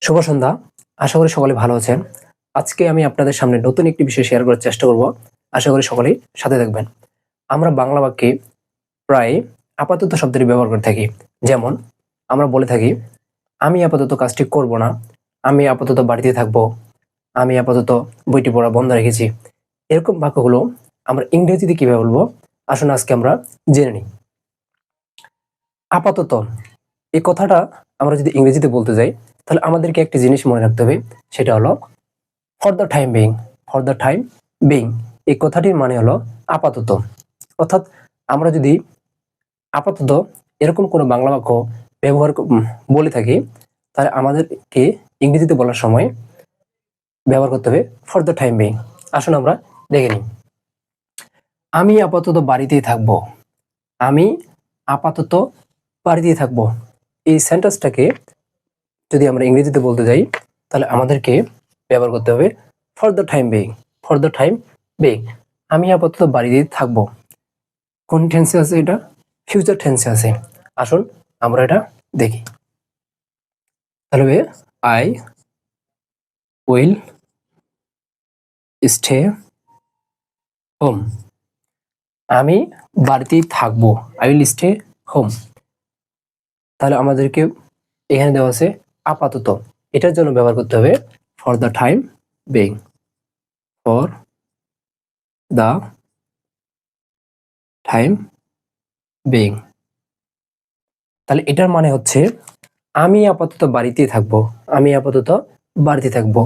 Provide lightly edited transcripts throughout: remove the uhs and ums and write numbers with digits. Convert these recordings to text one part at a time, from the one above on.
শুভ সন্ধ্যা। আশা করি সকলে ভালো আছেন। আজকে আমি আপনাদের সামনে নতুন একটি বিষয় শেয়ার করার চেষ্টা করব। আশা করি সকলেই সাথে থাকবেন। আমরা বাংলা বাক্যে প্রায় আপাতত শব্দটি ব্যবহার করে থাকি। যেমন আমরা বলে থাকি, আমি আপাতত কাজটি করব না, আমি আপাতত বাড়িতে থাকব, আমি আপাতত বইটি পড়া বন্ধ রেখেছি। এরকম বাক্যগুলো আমরা ইংরেজিতে কিভাবে বলবো, আসুন আজকে আমরা জেনে নিই। আপাতত এই কথাটা আমরা যদি ইংরেজিতে বলতে যাই, তাহলে আমাদেরকে একটি জিনিস মনে রাখতে হবে, সেটা হলো for the time being. For the time being এই কথাটির মানে হলো আপাতত। অর্থাৎ আমরা যদি আপাতত এরকম কোনো বাংলা বাক্য বলে থাকি, তাহলে আমাদেরকে ইংরেজিতে বলার সময় ব্যবহার করতে হবে ফর দ্য টাইম বিং। আসুন আমরা দেখে নিই। আমি আপাতত বাড়িতেই থাকবো। আমি আপাতত বাড়িতেই থাকবো। এই সেন্টেন্সটাকে যদি আমরা ইংরেজিতে বলতে যাই, তাহলে আমাদেরকে ব্যবহার করতে হবে for the time being. For the time being আমি আপাতত বাড়িতেই থাকবো। কোন টেন্সে আছে এটা? ফিউচার টেন্সে আছে। আসুন আমরা এটা দেখি। তাহলে আই উইল স্টে হোম। আমি বাড়িতেই থাকবো। I will stay home. তাহলে আমাদেরকে এখানে দেওয়া আছে আপাতত। এটার জন্য ব্যবহার করতে হবে for the time being. For the time being. তাহলে এটার মানে হচ্ছে আমি আপাতত বাড়িতেই থাকবো। আমি আপাতত বাড়িতে থাকবো।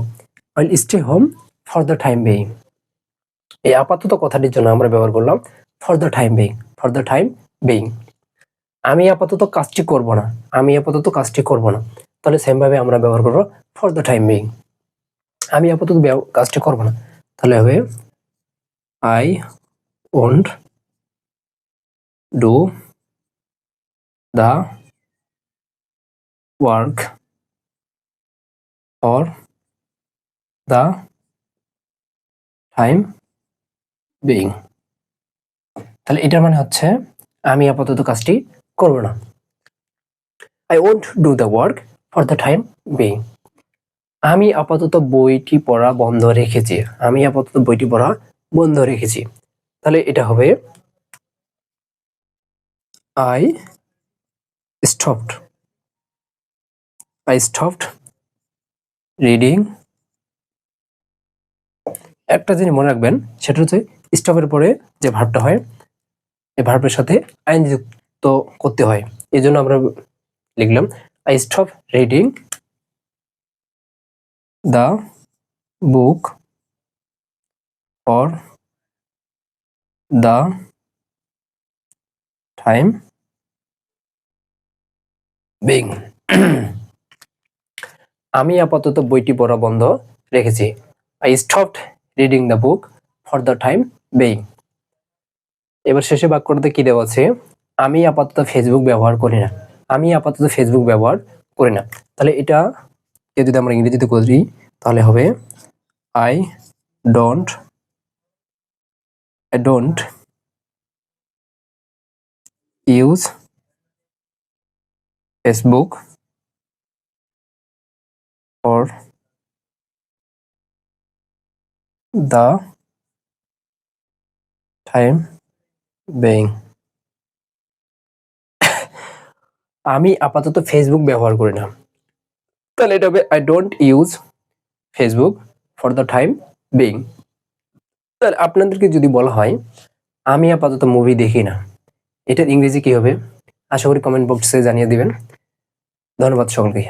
I will stay home for the time being. এই আপাতত কথাটির জন্য আমরা ব্যবহার করলাম for the time being. For the time being. আমি আপাতত কাজটি করব না। আমি আপাতত কাজটি করব না। তাহলে সেম ভাবে আমরা ব্যবহার করব ফর দ্য টাইম বিং। আমি আপাতত কাজটি করব না। তাহলে হবে I won't do the work for the time being. তাহলে এটার মানে হচ্ছে আমি আপাতত কাজটি করব না। I won't do the work for the time being. আমি আপাতত বইটি পড়া বন্ধ রেখেছি। আমি আপাতত বইটি পড়া বন্ধ রেখেছি। তাহলে এটা হবে I stopped. I stopped reading. একটা জিনিস মনে রাখবেন, সেটা হচ্ছে স্টপের পরে যে ভার্বটা হয়, এই ভার্বের সাথে আইন যুক্ত করতে হয়। এই জন্য আমরা লিখলাম I stop reading the book for the time being. আমি আপাতত বইটি পড়া বন্ধ রেখেছি। I stopped reading the book for the time being. এবার শেষে বাক্যটাতে কি দেওয়া আছে? আমি আপাতত ফেসবুক ব্যবহার করি না। আমি আপাতত ফেসবুক ব্যবহার করি না। তাহলে এটা যদি আমরা ইংরেজিতে করি, তাহলে হবে I don't use Facebook for the time being. আমি আপাতত ফেসবুক ব্যবহার করি না। তাহলে এটা হবে I don't use Facebook for the time being. তাহলে আপনাদেরকে যদি বলা হয় আমি আপাতত মুভি দেখি না, এটার ইংরেজি কি হবে? আশা করি কমেন্ট বক্সে জানিয়ে দিবেন। ধন্যবাদ সকলকে।